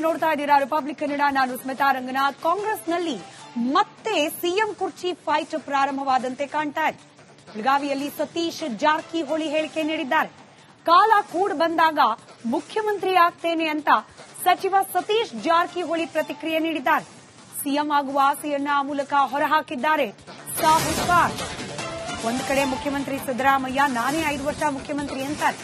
ನೀವು ನೋಡ್ತಾ ಇದ್ದೀರಾ ರಿಪಬ್ಲಿಕ್ ಕನ್ನಡ. ನಾನು ಸ್ಮಿತಾ ರಂಗನಾಥ್. ಕಾಂಗ್ರೆಸ್ನಲ್ಲಿ ಮತ್ತೆ ಸಿಎಂ ಕುರ್ಚಿ ಫೈಟ್ ಪ್ರಾರಂಭವಾದಂತೆ ಕಾಣ್ತಾ ಇದೆ. ಬೆಳಗಾವಿಯಲ್ಲಿ ಸತೀಶ್ ಜಾರಕಿಹೊಳಿ ಹೇಳಿಕೆ ನೀಡಿದ್ದಾರೆ. ಕಾಲ ಕೂಡ್ ಬಂದಾಗ ಮುಖ್ಯಮಂತ್ರಿ ಆಗ್ತೇನೆ ಅಂತ ಸಚಿವ ಸತೀಶ್ ಜಾರಕಿಹೊಳಿ ಪ್ರತಿಕ್ರಿಯೆ ನೀಡಿದ್ದಾರೆ. ಸಿಎಂ ಆಗುವ ಆಸೆಯನ್ನ ಆ ಮೂಲಕ ಹೊರಹಾಕಿದ್ದಾರೆ ಸಾಹುಕಾರ್. ಒಂದು ಕಡೆ ಮುಖ್ಯಮಂತ್ರಿ ಸಿದ್ದರಾಮಯ್ಯ ನಾನೇ 5 ವರ್ಷ ಮುಖ್ಯಮಂತ್ರಿ ಅಂತಾರೆ.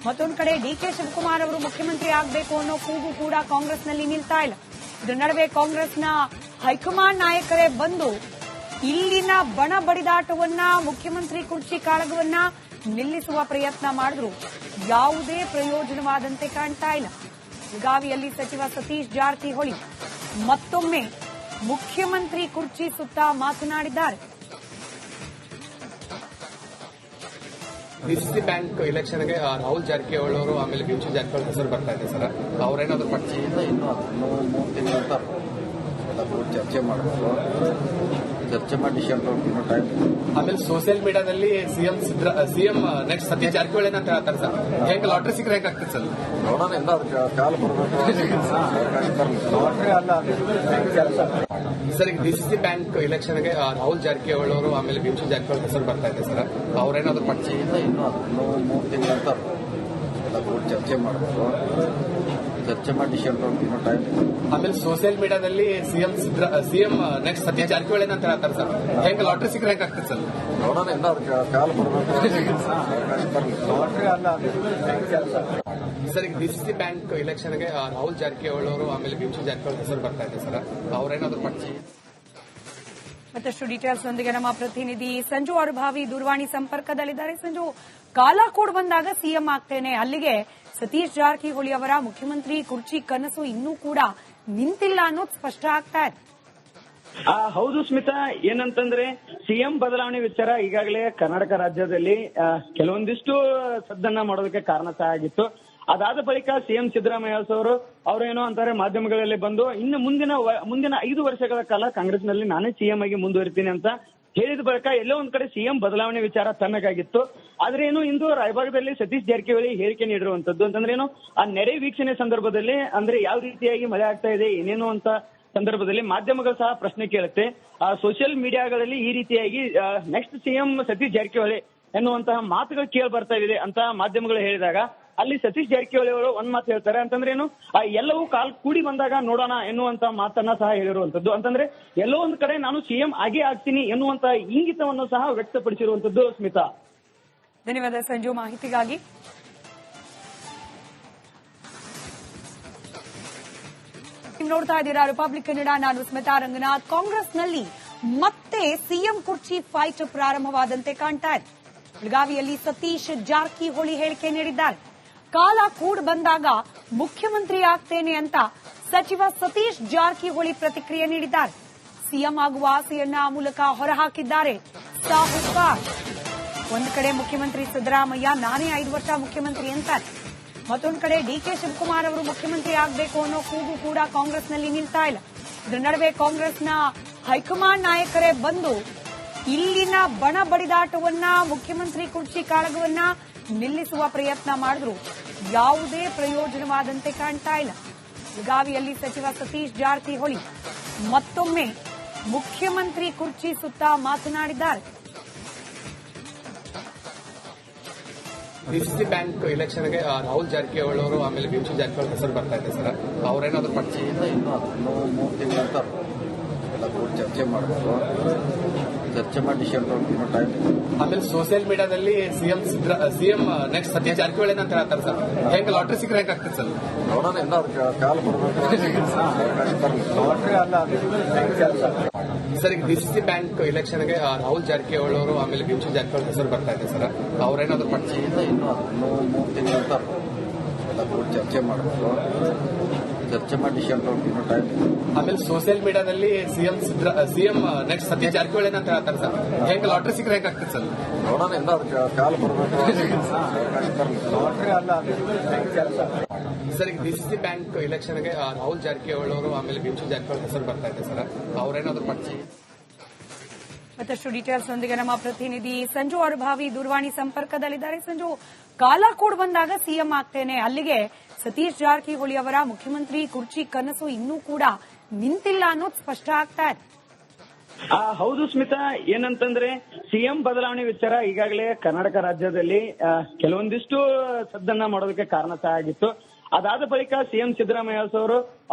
ಮತ್ತೊಂದು ಕಡೆ ಡಿಕೆ ಶಿವಕುಮಾರ್ ಅವರು ಮುಖ್ಯಮಂತ್ರಿ ಆಗಬೇಕು ಅನ್ನೋ ಕೂಗು ಕೂಡ ಕಾಂಗ್ರೆಸ್ನಲ್ಲಿ ನಿಲ್ತಾ ಇಲ್ಲ. ಇದರ ನಡುವೆ ಕಾಂಗ್ರೆಸ್ನ ಹೈಕಮಾಂಡ್ ನಾಯಕರೇ ಬಂದು ಇಲ್ಲಿನ ಬಣ ಬಡಿದಾಟವನ್ನ, ಮುಖ್ಯಮಂತ್ರಿ ಕುರ್ಚಿ ಕಾಳಗವನ್ನ ನಿಲ್ಲಿಸುವ ಪ್ರಯತ್ನ ಮಾಡಿದ್ರು. ಯಾವುದೇ ಪ್ರಯೋಜನವಾದಂತೆ ಕಾಣ್ತಾ ಇಲ್ಲ. ಬೆಳಗಾವಿಯಲ್ಲಿ ಸಚಿವ ಸತೀಶ್ ಜಾರಕಿಹೊಳಿ ಮತ್ತೊಮ್ಮೆ ಮುಖ್ಯಮಂತ್ರಿ ಕುರ್ಚಿ ಸುತ್ತ ಮಾತನಾಡಿದ್ದಾರೆ. ಡಿಸಿಸಿ ಬ್ಯಾಂಕ್ ಎಲೆಕ್ಷನ್ಗೆ ರಾಹುಲ್ ಜಾರಕಿಹೊಳಿ ಅವರು ಆಮೇಲೆ ಬಿಂಚು ಜಾರಕಿಹೊಳಿ ಹೆಸರು ಬರ್ತಾ ಇದೆ ಸರ್. ಅವರೇನಾದ್ರು ಪಕ್ಷದಿಂದ ಇನ್ನೂ 3 ತಿಂಗಳ ನಂತರ ಎಲ್ಲ ಚರ್ಚೆ ಮಾಡಬೇಕು. ಚರ್ಚೆ ಮಾಡಿ ಡಿಸೆಂಬರ್ ಇನ್ನೂ ಟೈಮ್. ಆಮೇಲೆ ಸೋಷಿಯಲ್ ಮೀಡಿಯಾದಲ್ಲಿ ಸಿಎಂ ನೆಕ್ಸ್ಟ್ ಸತ್ಯ ಜಾರಕಿಹೊಳಿ ಅಂತ ಹೇಳ್ತಾರೆ ಸರ್. ಹೇಗೆ ಲಾಟ್ರಿ ಸಿಕ್ಕರೆ ಹೇಗೆ ಆಗ್ತದೆ ಸರ್? ನೋಡೋಣ, ಎಲ್ಲ ಅದಕ್ಕೆ ಕಾಲ್ ಬರಬೇಕು. ಸರ್, ಈಗ ಡಿಸಿಸಿ ಬ್ಯಾಂಕ್ ಎಲೆಕ್ಷನ್ಗೆ ರಾಹುಲ್ ಜಾರಕಿಹೊಳಿ ಅವರು ಆಮೇಲೆ ಬಿಂಚು ಜಾರಕಿಹೊಳಿ ಹೆಸರು ಬರ್ತಾ ಇದೆ ಸರ್. ಅವರೇನಾದ್ರು ಪಕ್ಷದಿಂದ ಇನ್ನೂ 3 ತಿಂಗಳ ನಂತರ ಎಲ್ಲ ಚರ್ಚೆ ಮಾಡಬೇಕು. ಚರ್ಚೆ ಮಾಡಿ ಡಿಸೆಂಬರ್ ಇನ್ನೂ ಟೈಮ್. ಆಮೇಲೆ ಸೋಷಿಯಲ್ ಮೀಡಿಯಾದಲ್ಲಿ ಸಿಎಂ ನೆಕ್ಸ್ಟ್ ಸತ್ಯ ಜಾರಕಿಹೊಳಿ ಅಂತ ಹೇಳ್ತಾರೆ ಸರ್. ಹೇಗೆ ಲಾಟ್ರಿ ಸಿಕ್ಕರೆ ಹೇಗೆ ಆಗ್ತದೆ ಸರ್? ನೋಡೋಣ, ಎಲ್ಲ ಅದಕ್ಕೆ ಕಾಲ್ ಬರಬೇಕು. ಸರ್, ಈಗ ಡಿಸಿಸಿ ಬ್ಯಾಂಕ್ ಎಲೆಕ್ಷನ್ಗೆ ರಾಹುಲ್ ಜಾರಕಿಹೊಳಿ ಅವರು ಆಮೇಲೆ ಬಿಂಚು ಜಾರಕಿಹೊಳಿ ಹೆಸರು ಬರ್ತಾ ಇದೆ ಸರ್. ಅವರೇನಾದ್ರು ಮತ್ತಷ್ಟು ಡೀಟೇಲ್ಸ್ ನೊಂದಿಗೆ ನಮ್ಮ ಪ್ರತಿನಿಧಿ ಸಂಜು ಅರುಭಾವಿ ದೂರವಾಣಿ ಸಂಪರ್ಕದಲ್ಲಿದ್ದಾರೆ. ಸಂಜು, ಕಾಲ ಕೂಡ್ ಬಂದಾಗ ಸಿಎಂ ಆಗ್ತೇನೆ, ಅಲ್ಲಿಗೆ ಸತೀಶ್ ಜಾರಕಿಹೊಳಿ ಅವರ ಮುಖ್ಯಮಂತ್ರಿ ಕುರ್ಚಿ ಕನಸು ಇನ್ನೂ ಕೂಡ ನಿಂತಿಲ್ಲ ಅನ್ನೋದು ಸ್ಪಷ್ಟ ಆಗ್ತಾ ಇದೆ. ಹೌದು ಸ್ಮಿತಾ, ಏನಂತಂದ್ರೆ ಸಿಎಂ ಬದಲಾವಣೆ ವಿಚಾರ ಈಗಾಗಲೇ ಕರ್ನಾಟಕ ರಾಜ್ಯದಲ್ಲಿ ಕೆಲವೊಂದಿಷ್ಟು ಸದ್ದನ್ನ ಮಾಡೋದಕ್ಕೆ ಕಾರಣ ಸಹ ಆಗಿತ್ತು. ಅದಾದ ಬಳಿಕ ಸಿಎಂ ಸಿದ್ದರಾಮಯ್ಯ ಅವರೇನೋ ಅಂತಾರೆ ಮಾಧ್ಯಮಗಳಲ್ಲಿ ಬಂದು ಇನ್ನು ಮುಂದಿನ 5 ವರ್ಷಗಳ ಕಾಲ ಕಾಂಗ್ರೆಸ್ನಲ್ಲಿ ನಾನೇ ಸಿಎಂ ಆಗಿ ಮುಂದುವರಿತೀನಿ ಅಂತ ಹೇಳಿದ ಬಳಿಕ ಎಲ್ಲೋ ಒಂದ್ ಕಡೆ ಸಿಎಂ ಬದಲಾವಣೆ ವಿಚಾರ ತಣ್ಣಗಾಗಿತ್ತು. ಆದ್ರೆ ಏನು ಇಂದು ರಾಯಭಾಗದಲ್ಲಿ ಸತೀಶ್ ಜಾರಕಿಹೊಳಿ ಹೇಳಿಕೆ ನೀಡಿರುವಂತದ್ದು ಅಂತಂದ್ರೆ ಏನು, ಆ ನೆರೆ ವೀಕ್ಷಣೆ ಸಂದರ್ಭದಲ್ಲಿ ಅಂದ್ರೆ ಯಾವ ರೀತಿಯಾಗಿ ಮಳೆ ಆಗ್ತಾ ಇದೆ ಏನೇನು ಅಂತ ಸಂದರ್ಭದಲ್ಲಿ ಮಾಧ್ಯಮಗಳು ಸಹ ಪ್ರಶ್ನೆ ಕೇಳುತ್ತೆ. ಸೋಷಿಯಲ್ ಮೀಡಿಯಾಗಳಲ್ಲಿ ಈ ರೀತಿಯಾಗಿ ನೆಕ್ಸ್ಟ್ ಸಿಎಂ ಸತೀಶ್ ಜಾರಕಿಹೊಳಿ ಎನ್ನುವಂತಹ ಮಾತುಗಳು ಕೇಳಿ ಬರ್ತಾ ಇದೆ ಅಂತ ಮಾಧ್ಯಮಗಳು ಹೇಳಿದಾಗ ಅಲ್ಲಿ ಸತೀಶ್ ಜಾರಕಿಹೊಳಿ ಅವರು ಒಂದ್ ಮಾತು ಹೇಳ್ತಾರೆ. ಅಂತಂದ್ರೆ ಏನು, ಎಲ್ಲವೂ ಕಾಲ್ ಕೂಡಿ ಬಂದಾಗ ನೋಡೋಣ ಎನ್ನುವಂತ ಮಾತನ್ನ ಸಹ ಹೇಳಿರುವಂತದ್ದು. ಅಂತಂದ್ರೆ ಎಲ್ಲೋ ಒಂದ್ ಕಡೆ ನಾನು ಸಿಎಂ ಆಗೇ ಆಗ್ತೀನಿ ಎನ್ನುವಂತ ಇಂಗಿತವನ್ನು ಸಹ ವ್ಯಕ್ತಪಡಿಸಿರುವಂತದ್ದು. ಸ್ಮಿತಾ, ಧನ್ಯವಾದ ಸಂಜು ಮಾಹಿತಿಗಾಗಿ. ನೀವು ನೋಡ್ತಾ ಇದ್ದೀರಾ ರಿಪಬ್ಲಿಕ್ ಕನ್ನಡ. ನಾನು ಸ್ಮಿತಾ ರಂಗನಾಥ್. ಕಾಂಗ್ರೆಸ್ನಲ್ಲಿ ಮತ್ತೆ ಸಿಎಂ ಕುರ್ಚಿ ಫೈಟ್ ಪ್ರಾರಂಭವಾದಂತೆ ಕಾಣ್ತಾ ಇದೆ. ಬೆಳಗಾವಿಯಲ್ಲಿ ಸತೀಶ್ ಜಾರಕಿಹೊಳಿ ಹೇಳಿಕೆ ನೀಡಿದ್ದಾರೆ. ಕಾಲ ಕೂಡ್ ಬಂದಾಗ ಮುಖ್ಯಮಂತ್ರಿ ಆಗ್ತೇನೆ ಅಂತ ಸಚಿವ ಸತೀಶ್ ಜಾರಕಿಹೊಳಿ ಪ್ರತಿಕ್ರಿಯೆ ನೀಡಿದ್ದಾರೆ. ಸಿಎಂ ಆಗುವ ಆಸೆಯನ್ನ ಆ ಮೂಲಕ ಹೊರಹಾಕಿದ್ದಾರೆ ಸಾಹುಕಾರ್. ಒಂದು ಕಡೆ ಮುಖ್ಯಮಂತ್ರಿ ಸಿದ್ದರಾಮಯ್ಯ ನಾನೇ 5 ವರ್ಷ ಮುಖ್ಯಮಂತ್ರಿ ಅಂತಾರೆ. ಮತ್ತೊಂದು ಕಡೆ ಡಿಕೆ ಶಿವಕುಮಾರ್ ಅವರು ಮುಖ್ಯಮಂತ್ರಿ ಆಗಬೇಕು ಅನ್ನೋ ಕೂಗು ಕೂಡ ಕಾಂಗ್ರೆಸ್ನಲ್ಲಿ ನಿಲ್ತಾ ಇಲ್ಲ. ಇದರ ನಡುವೆ ಕಾಂಗ್ರೆಸ್ನ ಹೈಕಮಾಂಡ್ ನಾಯಕರೇ ಬಂದು ಇಲ್ಲಿನ ಬಣ ಬಡಿದಾಟವನ್ನ, ಮುಖ್ಯಮಂತ್ರಿ ಕುರ್ಚಿ ಕಾಳಗವನ್ನ ನಿಲ್ಲಿಸುವ ಪ್ರಯತ್ನ ಮಾಡಿದ್ರು. ಯಾವುದೇ ಪ್ರಯೋಜನವಾದಂತೆ ಕಾಣ್ತಾ ಇಲ್ಲ. ಬೆಳಗಾವಿಯಲ್ಲಿ ಸಚಿವ ಸತೀಶ್ ಜಾರಕಿಹೊಳಿ ಮತ್ತೊಮ್ಮೆ ಮುಖ್ಯಮಂತ್ರಿ ಕುರ್ಚಿ ಸುತ್ತ ಮಾತನಾಡಿದ್ದಾರೆ. ಡಿಸಿಸಿ ಬ್ಯಾಂಕ್ ಎಲೆಕ್ಷನ್ಗೆ ರಾಹುಲ್ ಜಾರಕಿಹೊಳಿ ಅವರು ಆಮೇಲೆ ಬಿಂಚು ಜಾರಕಿಹೊಳಿ ಹೆಸರು ಬರ್ತಾ ಇದೆ ಸರ್. ಅವರೇನಾದ್ರು ಪಕ್ಷದಿಂದ ಇನ್ನೂ 3 ತಿಂಗಳ ನಂತರ ಎಲ್ಲ ಚರ್ಚೆ ಮಾಡಬೇಕು. ಚರ್ಚೆ ಮಾಡಿ ಡಿಸೆಂಬರ್ ಇನ್ನೂ ಟೈಮ್. ಆಮೇಲೆ ಸೋಷಿಯಲ್ ಮೀಡಿಯಾದಲ್ಲಿ ಸಿಎಂ ನೆಕ್ಸ್ಟ್ ಸತ್ಯ ಜಾರಕಿಹೊಳಿ ಅಂತ ಹೇಳ್ತಾರೆ ಸರ್. ಹೇಗೆ ಲಾಟ್ರಿ ಸಿಕ್ಕರೆ ಹೇಗೆ ಆಗ್ತದೆ ಸರ್? ನೋಡೋಣ, ಎಲ್ಲ ಅದಕ್ಕೆ ಕಾಲ್ ಬರಬೇಕು. ಸರ್, ಈಗ ಡಿಸಿಸಿ ಬ್ಯಾಂಕ್ ಎಲೆಕ್ಷನ್ಗೆ ರಾಹುಲ್ ಜಾರಕಿಹೊಳಿ ಅವರು ಆಮೇಲೆ ಬಿಂಚು ಜಾರಕಿಹೊಳಿ ಹೆಸರು ಬರ್ತಾ ಇದೆ ಸರ್. ಅವರೇನಾದ್ರು ಪಕ್ಷದಿಂದ ಇನ್ನೂ 3 ತಿಂಗಳ ನಂತರ ಎಲ್ಲ ಚರ್ಚೆ ಮಾಡಬೇಕು. ಚರ್ಚೆ ಮಾಡಿ ಡಿಸೆಂಬರ್ ಇನ್ನೂ ಟೈಮ್. ಆಮೇಲೆ ಸೋಷಿಯಲ್ ಮೀಡಿಯಾದಲ್ಲಿ ಸಿಎಂ ನೆಕ್ಸ್ಟ್ ಸತ್ಯ ಜಾರಕಿಹೊಳಿ ಅಂತ ಹೇಳ್ತಾರೆ ಸರ್. ಹೇಗೆ ಲಾಟ್ರಿ ಸಿಕ್ಕರೆ ಹೇಗೆ ಆಗ್ತದೆ ಸರ್? ನೋಡೋಣ, ಎಲ್ಲ ಅದಕ್ಕೆ ಕಾಲ್ ಬರಬೇಕು. ಸರ್, ಈಗ ಡಿಸಿಸಿ ಬ್ಯಾಂಕ್ ಎಲೆಕ್ಷನ್ಗೆ ರಾಹುಲ್ ಜಾರಕಿಹೊಳಿ ಅವರು ಆಮೇಲೆ ಬಿಂಚು ಜಾರಕಿಹೊಳಿ ಹೆಸರು ಬರ್ತಾ ಇದೆ ಸರ್. ಅವರೇನಾದ್ರು ಮತ್ತಷ್ಟು ಡೀಟೇಲ್ಸ್ ನೊಂದಿಗೆ ನಮ್ಮ ಪ್ರತಿನಿಧಿ ಸಂಜು ಅರುಭಾವಿ ದೂರವಾಣಿ ಸಂಪರ್ಕದಲ್ಲಿದ್ದಾರೆ. ಸಂಜು, ಕಾಲ ಕೂಡ್ ಬಂದಾಗ ಸಿಎಂ ಆಗ್ತೇನೆ, ಅಲ್ಲಿಗೆ ಸತೀಶ್ ಜಾರಕಿಹೊಳಿ ಅವರ ಮುಖ್ಯಮಂತ್ರಿ ಕುರ್ಚಿ ಕನಸು ಇನ್ನೂ ಕೂಡ ನಿಂತಿಲ್ಲ ಅನ್ನೋದು ಸ್ಪಷ್ಟ ಆಗ್ತಾ ಇದೆ. ಹೌದು ಸ್ಮಿತಾ, ಏನಂತಂದ್ರೆ ಸಿಎಂ ಬದಲಾವಣೆ ವಿಚಾರ ಈಗಾಗಲೇ ಕರ್ನಾಟಕ ರಾಜ್ಯದಲ್ಲಿ ಕೆಲವೊಂದಿಷ್ಟು ಸದ್ದನ್ನ ಮಾಡೋದಕ್ಕೆ ಕಾರಣ ಸಹ ಆಗಿತ್ತು. ಅದಾದ ಬಳಿಕ ಸಿಎಂ ಸಿದ್ದರಾಮಯ್ಯ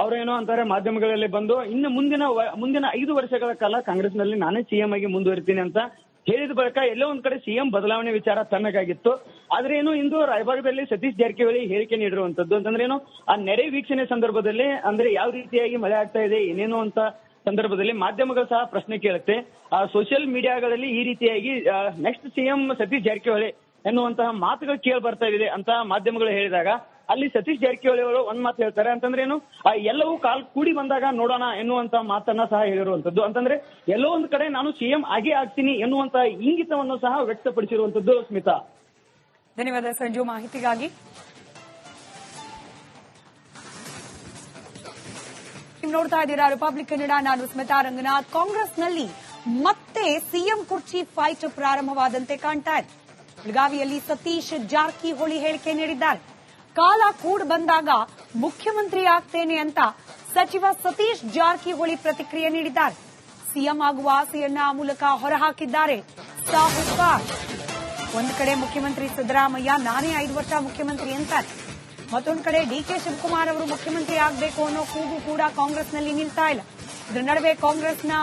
ಅವರೇನೋ ಅಂತಾರೆ ಮಾಧ್ಯಮಗಳಲ್ಲಿ ಬಂದು ಇನ್ನು ಮುಂದಿನ 5 ವರ್ಷಗಳ ಕಾಲ ಕಾಂಗ್ರೆಸ್ನಲ್ಲಿ ನಾನೇ ಸಿಎಂ ಆಗಿ ಮುಂದುವರಿತೀನಿ ಅಂತ ಹೇಳಿದ ಬಳಿಕ ಎಲ್ಲೋ ಒಂದ್ ಕಡೆ ಸಿಎಂ ಬದಲಾವಣೆ ವಿಚಾರ ತಣ್ಣಗಾಗಿತ್ತು. ಆದ್ರೆ ಏನು ಇಂದು ರಾಯಭಾಗದಲ್ಲಿ ಸತೀಶ್ ಜಾರಕಿಹೊಳಿ ಹೇಳಿಕೆ ನೀಡಿರುವಂತದ್ದು ಅಂತಂದ್ರೆ ಏನು, ಆ ನೆರೆ ವೀಕ್ಷಣೆ ಸಂದರ್ಭದಲ್ಲಿ ಅಂದ್ರೆ ಯಾವ ರೀತಿಯಾಗಿ ಮಳೆ ಆಗ್ತಾ ಇದೆ ಏನೇನು ಅಂತ ಸಂದರ್ಭದಲ್ಲಿ ಮಾಧ್ಯಮಗಳು ಸಹ ಪ್ರಶ್ನೆ ಕೇಳುತ್ತೆ. ಸೋಷಿಯಲ್ ಮೀಡಿಯಾಗಳಲ್ಲಿ ಈ ರೀತಿಯಾಗಿ ನೆಕ್ಸ್ಟ್ ಸಿಎಂ ಸತೀಶ್ ಜಾರಕಿಹೊಳಿ ಎನ್ನುವಂತಹ ಮಾತುಗಳು ಕೇಳಿ ಬರ್ತಾ ಇದೆ ಅಂತ ಮಾಧ್ಯಮಗಳು ಹೇಳಿದಾಗ ಅಲ್ಲಿ ಸತೀಶ್ ಜಾರಕಿಹೊಳಿ ಅವರು ಒಂದ್ ಮಾತು ಹೇಳ್ತಾರೆ ಅಂತಂದ್ರೆ ಏನು, ಎಲ್ಲವೂ ಕಾಲ್ ಕೂಡಿ ಬಂದಾಗ ನೋಡೋಣ ಎನ್ನುವಂತ ಮಾತನ್ನ ಸಹ ಹೇಳಿರುವಂತದ್ದು. ಅಂತಂದ್ರೆ ಎಲ್ಲೋ ಒಂದ್ ಕಡೆ ನಾನು ಸಿಎಂ ಆಗೇ ಆಗ್ತೀನಿ ಎನ್ನುವಂತ ಇಂಗಿತವನ್ನು ಸಹ ವ್ಯಕ್ತಪಡಿಸಿರುವಂತದ್ದು. ಸ್ಮಿತಾ, ಧನ್ಯವಾದ ಸಂಜು ಮಾಹಿತಿಗಾಗಿ. ನೀವು ನೋಡ್ತಾ ಇದ್ದೀರಾ ರಿಪಬ್ಲಿಕ್ ಕನ್ನಡ, ನಾನು ಸ್ಮಿತಾ ರಂಗನಾಥ್. ಕಾಂಗ್ರೆಸ್ನಲ್ಲಿ ಮತ್ತೆ ಸಿಎಂ ಕುರ್ಚಿ ಫೈಟ್ ಪ್ರಾರಂಭವಾದಂತೆ ಕಾಣ್ತಾ ಇದೆ. ಬೆಳಗಾವಿಯಲ್ಲಿ ಸತೀಶ್ ಜಾರಕಿಹೊಳಿ ಹೇಳಿಕೆ ನೀಡಿದ್ದಾರೆ. ಕಾಲ ಕೂಡ್ ಬಂದಾಗ ಮುಖ್ಯಮಂತ್ರಿ ಆಗ್ತೇನೆ ಅಂತ ಸಚಿವ ಸತೀಶ್ ಜಾರಕಿಹೊಳಿ ಪ್ರತಿಕ್ರಿಯೆ ನೀಡಿದ್ದಾರೆ. ಸಿಎಂ ಆಗುವ ಆಸೆಯನ್ನ ಆ ಮೂಲಕ ಹೊರಹಾಕಿದ್ದಾರೆ ಸಾಹುಕಾರ್. ಒಂದು ಕಡೆ ಮುಖ್ಯಮಂತ್ರಿ ಸಿದ್ದರಾಮಯ್ಯ ನಾನೇ 5 ವರ್ಷ ಮುಖ್ಯಮಂತ್ರಿ ಅಂತಾರೆ, ಮತ್ತೊಂದು ಕಡೆ ಡಿಕೆ ಶಿವಕುಮಾರ್ ಅವರು ಮುಖ್ಯಮಂತ್ರಿ ಆಗಬೇಕು ಅನ್ನೋ ಕೂಗು ಕೂಡ ಕಾಂಗ್ರೆಸ್ನಲ್ಲಿ ನಿಲ್ತಾ ಇಲ್ಲ. ಇದರ ನಡುವೆ ಕಾಂಗ್ರೆಸ್ನ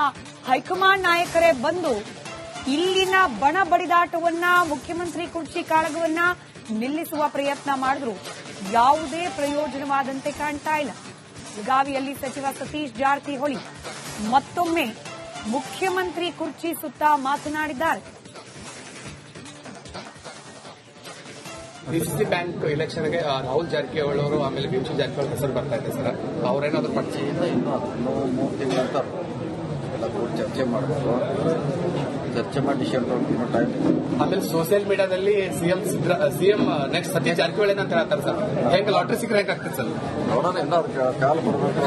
ಹೈಕಮಾಂಡ್ ನಾಯಕರೇ ಬಂದು ಇಲ್ಲಿನ ಬಣ ಬಡಿದಾಟವನ್ನ, ಮುಖ್ಯಮಂತ್ರಿ ಕುರ್ಚಿ ಕಾಳಗವನ್ನ ನಿಲ್ಲಿಸುವ ಪ್ರಯತ್ನ ಮಾಡಿದ್ರು ಯಾವುದೇ ಪ್ರಯೋಜನವಾದಂತೆ ಕಾಣ್ತಾ ಇಲ್ಲ. ಬೆಳಗಾವಿಯಲ್ಲಿ ಸಚಿವ ಸತೀಶ್ ಜಾರಕಿಹೊಳಿ ಮತ್ತೊಮ್ಮೆ ಮುಖ್ಯಮಂತ್ರಿ ಕುರ್ಚಿ ಸುತ್ತ ಮಾತನಾಡಿದ್ದಾರೆ. ಡಿಸಿಸಿ ಬ್ಯಾಂಕ್ ಇಲೆಕ್ಷನ್ಗೆ ರಾಹುಲ್ ಜಾರಕಿಹೊಳಿ ಅವರು ಆಮೇಲೆ ಬಿಂಚು ಜಾರಕಿಹೊಳಿ ಹೆಸರು ಬರ್ತಾ ಇದೆ ಸರ್, ಅವರೇನಾದ್ರೂ ಪಕ್ಷದಿಂದ ಇನ್ನೂ 3 ತಿಂಗಳ ನಂತರ ಎಲ್ಲ ಕೂಡಿ ಚರ್ಚೆ ಮಾಡಬೇಕು. ಚರ್ಚೆ ಮಾಡಿ ಡಿಸಿಷನ್ ತಗೊಂಡು ಟೈಮ್. ಆಮೇಲೆ ಸೋಷಿಯಲ್ ಮೀಡಿಯಾದಲ್ಲಿ ಸಿಎಂ ನೆಕ್ಸ್ಟ್ ಸತೀಶ್ ಜಾರಕಿಹೊಳಿ ಅಂತ ಹೇಳ್ತಾರೆ ಸರ್. ಹೆಂಗ್ ಲಾಟ್ರಿ ಸಿಕ್ಕರೆ ಹೆಂಗ್ ಆಗ್ತದೆ ಸರ್? ನೋಡೋಣ, ಎಲ್ಲ ಕಾಲ್ ಬರಬೇಕು.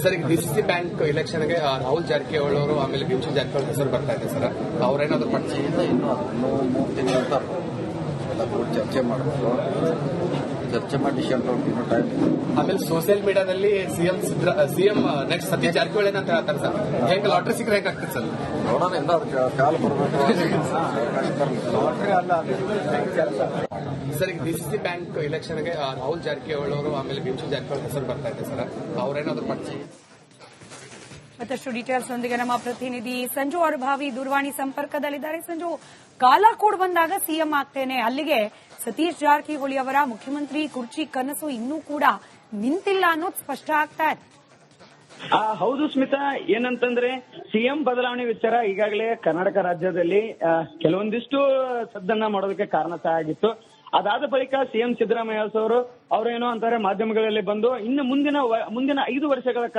ಸರ್, ಈಗ ಡಿಸಿಸಿ ಬ್ಯಾಂಕ್ ಇಲೆಕ್ಷನ್ಗೆ ರಾಹುಲ್ ಜಾರಕಿಹೊಳಿ ಅವರು ಆಮೇಲೆ ಬಿಂಚು ಜಾರಕಿಹೊಳಿ ಹೆಸರು ಬರ್ತಾ ಇದೆ ಸರ್, ಅವರೇನಾದ್ರೂ ಪಕ್ಷದಿಂದ ಇನ್ನೂ 3 ತಿಂಗಳ ನಂತರ ಎಲ್ಲ ಕೂಡಿ ಚರ್ಚೆ ಮಾಡಬೇಕು. ಚರ್ಚೆ ಮಾಡಿ ಡಿಸಿಷನ್ ತಗೊಂಡು ಟೈಮ್. ಆಮೇಲೆ ಸೋಷಿಯಲ್ ಮೀಡಿಯಾದಲ್ಲಿ ಸಿಎಂ ನೆಕ್ಸ್ಟ್ ಸತೀಶ್ ಜಾರಕಿಹೊಳಿ ಅಂತ ಹೇಳ್ತಾರೆ ಸರ್. ಹೆಂಗ್ ಲಾಟ್ರಿ ಸಿಕ್ಕರೆ ಹೆಂಗ್ ಆಗ್ತದೆ ಸರ್? ನೋಡೋಣ, ಎಲ್ಲ ಕಾಲ್ ಬರಬೇಕು. ಸರ್, ಈಗ ಡಿಸಿಸಿ ಬ್ಯಾಂಕ್ ಇಲೆಕ್ಷನ್ಗೆ ರಾಹುಲ್ ಜಾರಕಿಹೊಳಿ ಅವರು ಆಮೇಲೆ ಬಿಂಚು ಜಾರಕಿಹೊಳಿ ಹೆಸರು ಬರ್ತಾ ಇದೆ ಸರ್, ಅವರೇನಾದ್ರೂ ಮತ್ತಷ್ಟು ಡೀಟೇಲ್ಸ್ ನೊಂದಿಗೆ ನಮ್ಮ ಪ್ರತಿನಿಧಿ ಸಂಜು ಅರ್ಭಾವಿ ದೂರವಾಣಿ ಸಂಪರ್ಕದಲ್ಲಿದ್ದಾರೆ. ಸಂಜು, ಕಾಲ ಕೂಡ್ ಬಂದಾಗ ಸಿಎಂ ಆಗ್ತೇನೆ, ಅಲ್ಲಿಗೆ ಸತೀಶ್ ಜಾರಕಿಹೊಳಿ ಅವರ ಮುಖ್ಯಮಂತ್ರಿ ಕುರ್ಚಿ ಕನಸು ಇನ್ನೂ ಕೂಡ ನಿಂತಿಲ್ಲ ಅನ್ನೋದು ಸ್ಪಷ್ಟ ಆಗ್ತಾ ಇದೆ. ಹೌದು ಸ್ಮಿತಾ, ಏನಂತಂದ್ರೆ ಸಿಎಂ ಬದಲಾವಣೆ ವಿಚಾರ ಈಗಾಗಲೇ ಕರ್ನಾಟಕ ರಾಜ್ಯದಲ್ಲಿ ಕೆಲವೊಂದಿಷ್ಟು ಸದ್ದನ್ನ ಮಾಡೋದಕ್ಕೆ ಕಾರಣ ಸಹ ಆಗಿತ್ತು. ಅದಾದ ಬಳಿಕ ಸಿಎಂ ಸಿದ್ದರಾಮಯ್ಯ ಅವರೇನೋ ಅಂತಾರೆ ಮಾಧ್ಯಮಗಳಲ್ಲಿ ಬಂದು ಇನ್ನು ಮುಂದಿನ 5 ವರ್ಷಗಳ